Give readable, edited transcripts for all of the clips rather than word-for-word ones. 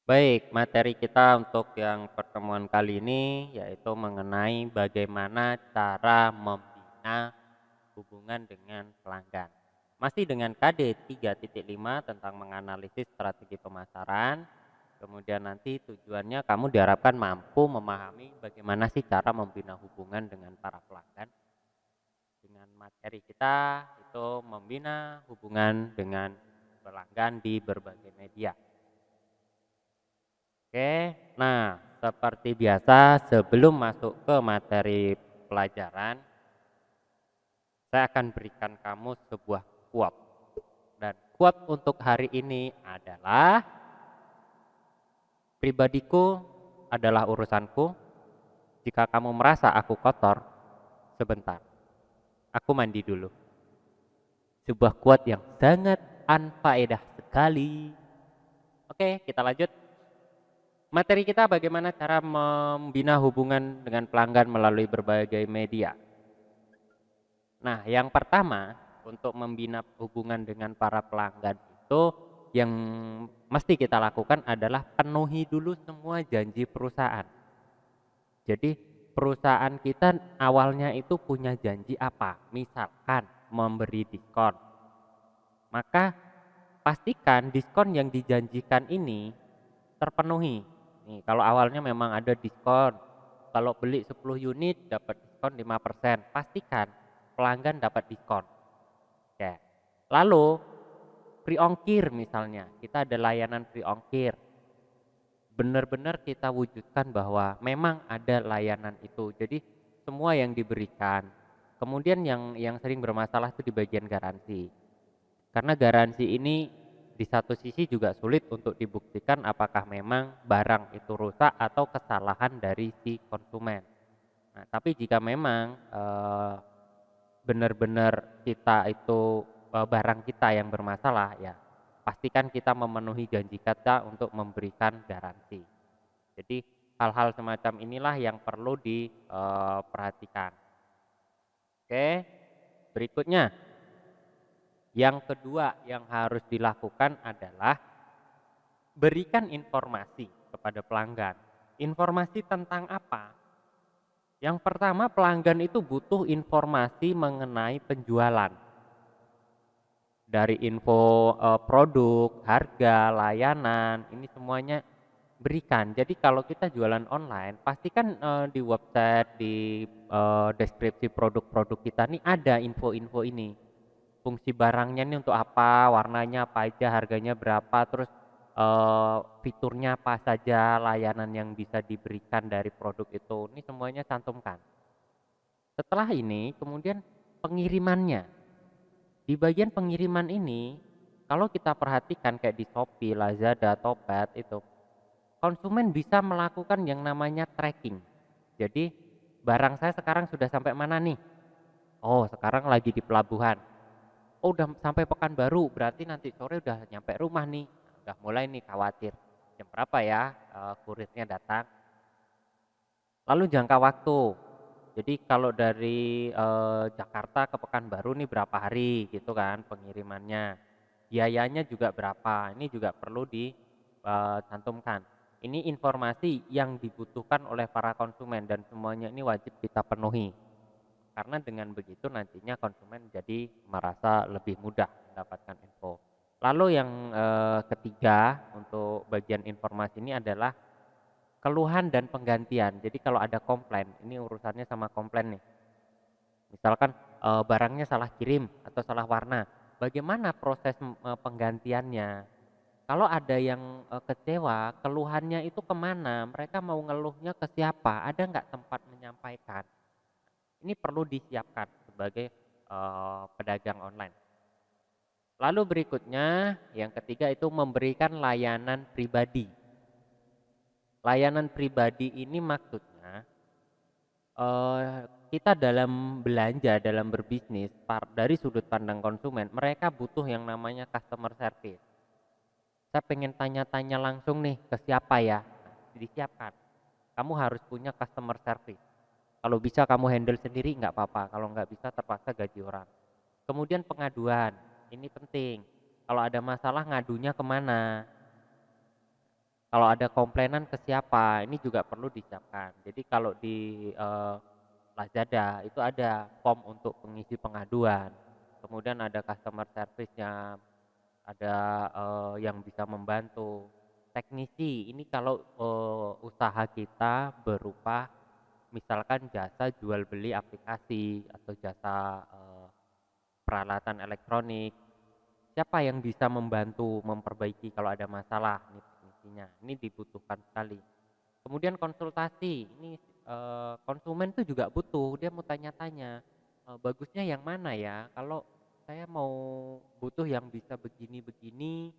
Baik, materi kita untuk yang pertemuan kali ini yaitu mengenai bagaimana cara membina hubungan dengan pelanggan. Masih dengan KD 3.5 tentang menganalisis strategi pemasaran. Kemudian nanti tujuannya kamu diharapkan mampu memahami bagaimana sih cara membina hubungan dengan para pelanggan. Dengan materi kita itu membina hubungan dengan pelanggan di berbagai media. Oke, nah seperti biasa sebelum masuk ke materi pelajaran, saya akan berikan kamu sebuah quote. Dan quote untuk hari ini adalah, pribadiku adalah urusanku, jika kamu merasa aku kotor, sebentar, aku mandi dulu. Sebuah quote yang sangat unfaedah sekali. Oke, kita lanjut. Materi kita bagaimana cara membina hubungan dengan pelanggan melalui berbagai media. Nah, yang pertama, untuk membina hubungan dengan para pelanggan itu yang mesti kita lakukan adalah penuhi dulu semua janji perusahaan. Jadi, perusahaan kita awalnya itu punya janji apa? Misalkan memberi diskon. Maka pastikan diskon yang dijanjikan ini terpenuhi. Nih, kalau awalnya memang ada diskon, kalau beli 10 unit dapat diskon 5%, pastikan pelanggan dapat diskon. Oke. Lalu free ongkir misalnya, kita ada layanan free ongkir. Benar-benar kita wujudkan bahwa memang ada layanan itu. Jadi semua yang diberikan. Kemudian yang sering bermasalah itu di bagian garansi. Karena garansi ini di satu sisi juga sulit untuk dibuktikan apakah memang barang itu rusak atau kesalahan dari si konsumen. Nah, tapi jika memang benar-benar kita itu barang kita yang bermasalah, ya pastikan kita memenuhi janji kita untuk memberikan garansi. Jadi hal-hal semacam inilah yang perlu diperhatikan. Oke, berikutnya yang kedua yang harus dilakukan adalah berikan informasi kepada pelanggan. Informasi tentang apa? Yang pertama, pelanggan itu butuh informasi mengenai penjualan. Dari info produk, harga, layanan, ini semuanya berikan. Jadi kalau kita jualan online, pastikan di website, di deskripsi produk-produk kita nih ada info-info ini. Fungsi barangnya nih untuk apa, warnanya apa aja, harganya berapa, terus fiturnya apa saja, layanan yang bisa diberikan dari produk itu. Ini semuanya cantumkan. Setelah ini kemudian pengirimannya. Di bagian pengiriman ini, kalau kita perhatikan kayak di Shopee, Lazada, Topet itu, konsumen bisa melakukan yang namanya tracking. Jadi, barang saya sekarang sudah sampai mana nih? Oh, sekarang lagi di pelabuhan. Oh, udah sampai Pekanbaru, berarti nanti sore udah nyampe rumah nih. Nah, udah mulai nih khawatir. Jam berapa ya kurirnya datang? Lalu jangka waktu. Jadi kalau dari Jakarta ke Pekanbaru nih berapa hari gitu kan pengirimannya. Biayanya juga berapa. Ini juga perlu dicantumkan. Ini informasi yang dibutuhkan oleh para konsumen dan semuanya ini wajib kita penuhi. Karena dengan begitu nantinya konsumen jadi merasa lebih mudah mendapatkan info. Lalu yang ketiga untuk bagian informasi ini adalah keluhan dan penggantian. Jadi kalau ada komplain, ini urusannya sama komplain nih. Misalkan barangnya salah kirim atau salah warna. Bagaimana proses penggantiannya? Kalau ada yang kecewa, keluhannya itu kemana? Mereka mau ngeluhnya ke siapa? Ada nggak tempat menyampaikan? Ini perlu disiapkan sebagai pedagang online. Lalu berikutnya, yang ketiga itu memberikan layanan pribadi. Layanan pribadi ini maksudnya kita dalam belanja, dalam berbisnis, dari sudut pandang konsumen, mereka butuh yang namanya customer service. Saya pengen tanya-tanya langsung nih ke siapa ya? Nah, disiapkan. Kamu harus punya customer service. Kalau bisa kamu handle sendiri nggak apa-apa, kalau nggak bisa terpaksa gaji orang. Kemudian pengaduan, ini penting. Kalau ada masalah ngadunya kemana? Kalau ada komplainan ke siapa, ini juga perlu disiapkan. Jadi kalau di Lazada itu ada form untuk pengisi pengaduan, kemudian ada customer service-nya, ada yang bisa membantu. Teknisi ini kalau usaha kita berupa misalkan jasa jual beli aplikasi atau jasa peralatan elektronik, siapa yang bisa membantu memperbaiki kalau ada masalah, ini teknisinya, ini dibutuhkan sekali. Kemudian konsultasi, ini konsumen tuh juga butuh, dia mau tanya-tanya, bagusnya yang mana ya? Kalau saya mau butuh yang bisa begini-begini,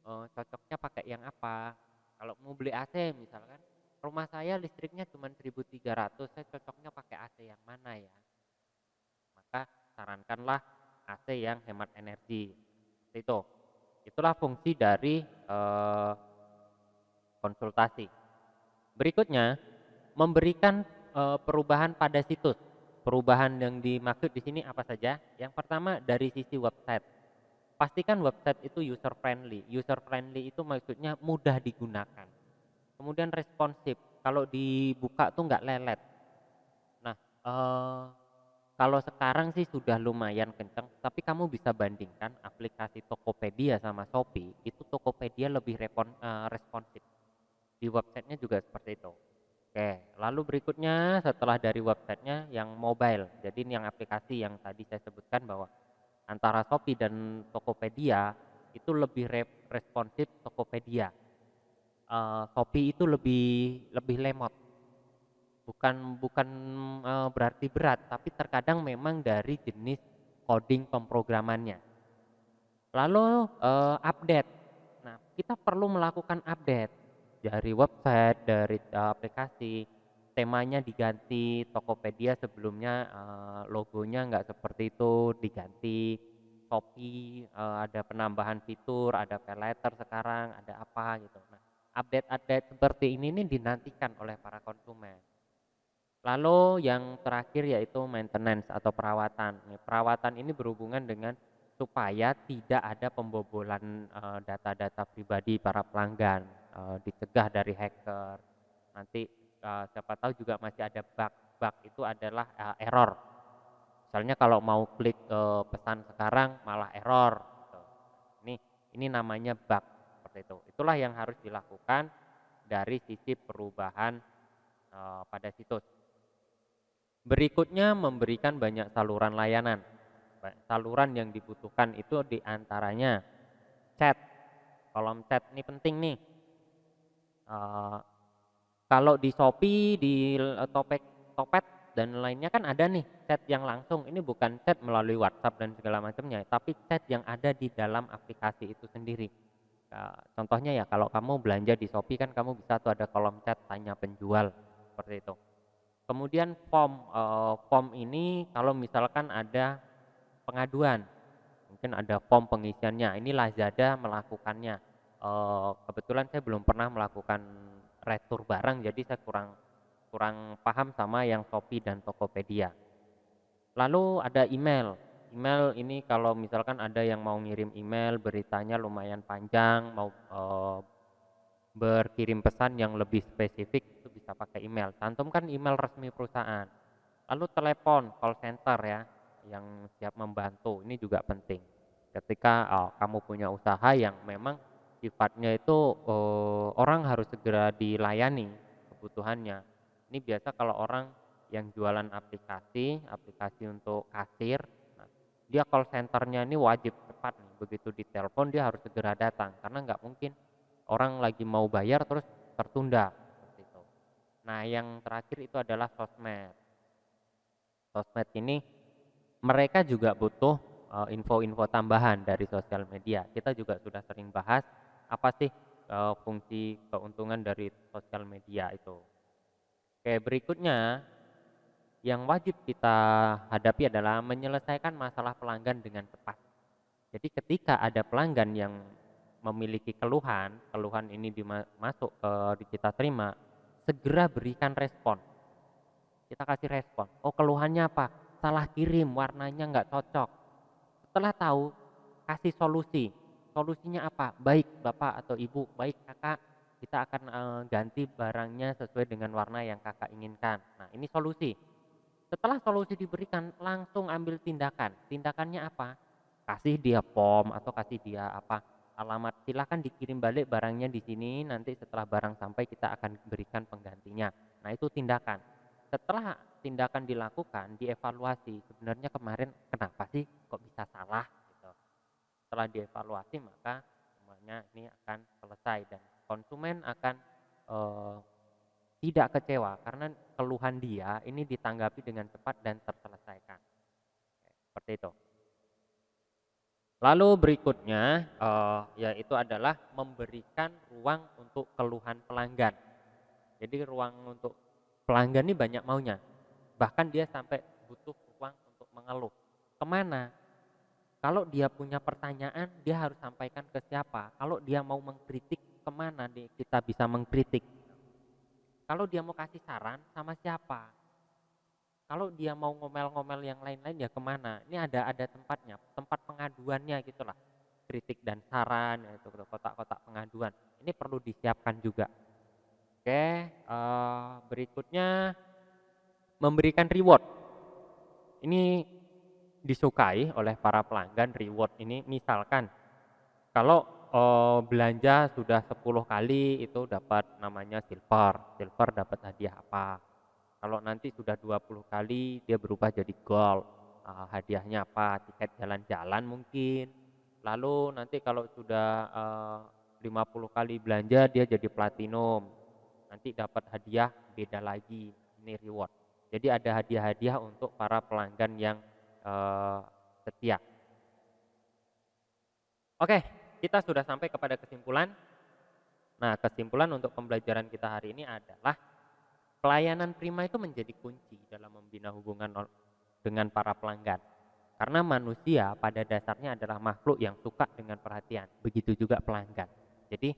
cocoknya pakai yang apa? Kalau mau beli AC misalkan, rumah saya listriknya cuma 1.300, saya cocoknya pakai AC yang mana ya? Maka sarankanlah AC yang hemat energi. Seperti itu. Itulah fungsi dari konsultasi. Berikutnya, memberikan perubahan pada situs. Perubahan yang dimaksud di sini apa saja? Yang pertama dari sisi website. Pastikan website itu user friendly. User friendly itu maksudnya mudah digunakan. Kemudian responsif. Kalau dibuka tuh nggak lelet. Nah, kalau sekarang sih sudah lumayan kenceng, tapi kamu bisa bandingkan aplikasi Tokopedia sama Shopee, itu Tokopedia lebih responsif. Di websitenya juga seperti itu. Oke, lalu berikutnya setelah dari websitenya yang mobile. Jadi ini yang aplikasi yang tadi saya sebutkan bahwa antara Shopee dan Tokopedia itu lebih responsif Tokopedia. Shopee itu lebih lebih lemot. Bukan bukan berarti berat, tapi terkadang memang dari jenis coding pemrogramannya. Lalu update. Nah, kita perlu melakukan update dari website, dari aplikasi. Temanya diganti, Tokopedia sebelumnya logonya nggak seperti itu, diganti. Shopee ada penambahan fitur, ada pay later sekarang, ada apa gitu. Nah, update-update seperti ini nih dinantikan oleh para konsumen. Lalu yang terakhir yaitu maintenance atau perawatan. Perawatan ini berhubungan dengan supaya tidak ada pembobolan data-data pribadi para pelanggan, dicegah dari hacker. Nanti siapa tahu juga masih ada bug. Bug itu adalah error. Misalnya kalau mau klik pesan sekarang malah error. Gitu. Ini ini namanya bug seperti itu. Itulah yang harus dilakukan dari sisi perubahan pada situs. Berikutnya memberikan banyak saluran layanan. Saluran yang dibutuhkan itu diantaranya chat. Kolom chat ini penting nih. Eh, Kalau di Shopee, di Topet dan lainnya kan ada nih chat yang langsung. Ini bukan chat melalui WhatsApp dan segala macamnya, tapi chat yang ada di dalam aplikasi itu sendiri. Contohnya ya kalau kamu belanja di Shopee kan kamu bisa tuh ada kolom chat tanya penjual seperti itu. Kemudian form ini kalau misalkan ada pengaduan, mungkin ada form pengisiannya, ini Lazada melakukannya. Kebetulan saya belum pernah melakukan retur barang, jadi saya kurang kurang paham sama yang Shopee dan Tokopedia. Lalu ada email. Email ini kalau misalkan ada yang mau ngirim email, beritanya lumayan panjang, mau berkirim pesan yang lebih spesifik itu bisa pakai email. Cantumkan email resmi perusahaan. Lalu telepon call center ya yang siap membantu. Ini juga penting. Ketika kamu punya usaha yang memang sifatnya itu orang harus segera dilayani kebutuhannya. Ini biasa kalau orang yang jualan aplikasi, aplikasi untuk kasir, nah, dia call centernya ini wajib cepat nih. Begitu ditelepon dia harus segera datang karena nggak mungkin orang lagi mau bayar terus tertunda seperti itu. Nah, yang terakhir itu adalah sosmed. Sosmed ini mereka juga butuh info-info tambahan dari sosial media. Kita juga sudah sering bahas apa sih fungsi keuntungan dari sosial media itu. Oke, berikutnya yang wajib kita hadapi adalah menyelesaikan masalah pelanggan dengan cepat. Jadi ketika ada pelanggan yang memiliki keluhan, keluhan ini masuk ke kita terima, segera berikan respon. Kita kasih respon. Oh, keluhannya apa? Salah kirim, warnanya nggak cocok. Setelah tahu, kasih solusi. Solusinya apa? Baik Bapak atau Ibu, baik Kakak, kita akan ganti barangnya sesuai dengan warna yang Kakak inginkan. Nah, ini solusi. Setelah solusi diberikan, langsung ambil tindakan. Tindakannya apa? Kasih dia POM atau kasih dia apa, alamat, silakan dikirim balik barangnya di sini, nanti setelah barang sampai kita akan berikan penggantinya. Nah, itu tindakan. Setelah tindakan dilakukan, dievaluasi, sebenarnya kemarin kenapa sih kok bisa salah gitu. Setelah dievaluasi, maka semuanya ini akan selesai dan konsumen akan eh, tidak kecewa karena keluhan dia ini ditanggapi dengan cepat dan terselesaikan. Seperti itu. Lalu berikutnya yaitu adalah memberikan ruang untuk keluhan pelanggan. Jadi ruang untuk pelanggan ini banyak maunya. Bahkan dia sampai butuh ruang untuk mengeluh. Kemana? Kalau dia punya pertanyaan, dia harus sampaikan ke siapa. Kalau dia mau mengkritik, kemana kita bisa mengkritik. Kalau dia mau kasih saran, sama siapa. Kalau dia mau ngomel-ngomel yang lain-lain, ya kemana. Ini ada tempatnya, tempat pengaduannya gitulah. Kritik dan saran, yaitu kotak-kotak pengaduan. Ini perlu disiapkan juga. Oke, berikutnya memberikan reward. Ini disukai oleh para pelanggan. Reward ini misalkan kalau belanja sudah 10 kali itu dapat namanya silver. Silver dapat hadiah apa? Kalau nanti sudah 20 kali dia berubah jadi gold. Hadiahnya apa? Tiket jalan-jalan mungkin. Lalu nanti kalau sudah 50 kali belanja dia jadi platinum. Nanti dapat hadiah beda lagi. Ini reward. Jadi ada hadiah-hadiah untuk para pelanggan yang setia. Oke, kita sudah sampai kepada kesimpulan. Nah, kesimpulan untuk pembelajaran kita hari ini adalah pelayanan prima itu menjadi kunci dalam membina hubungan dengan para pelanggan. Karena manusia pada dasarnya adalah makhluk yang suka dengan perhatian. Begitu juga pelanggan. Jadi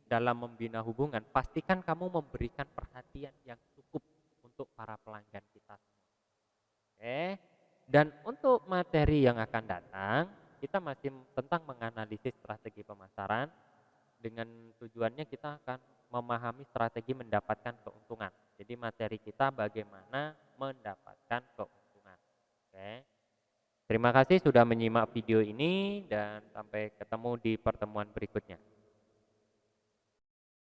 dalam membina hubungan, pastikan kamu memberikan perhatian yang cukup untuk para pelanggan kita semua. Oke. Dan untuk materi yang akan datang, kita masih tentang menganalisis strategi pemasaran. Dengan tujuannya kita akan memahami strategi mendapatkan keuntungan. Jadi materi kita bagaimana mendapatkan keuntungan. Oke. Terima kasih sudah menyimak video ini dan sampai ketemu di pertemuan berikutnya.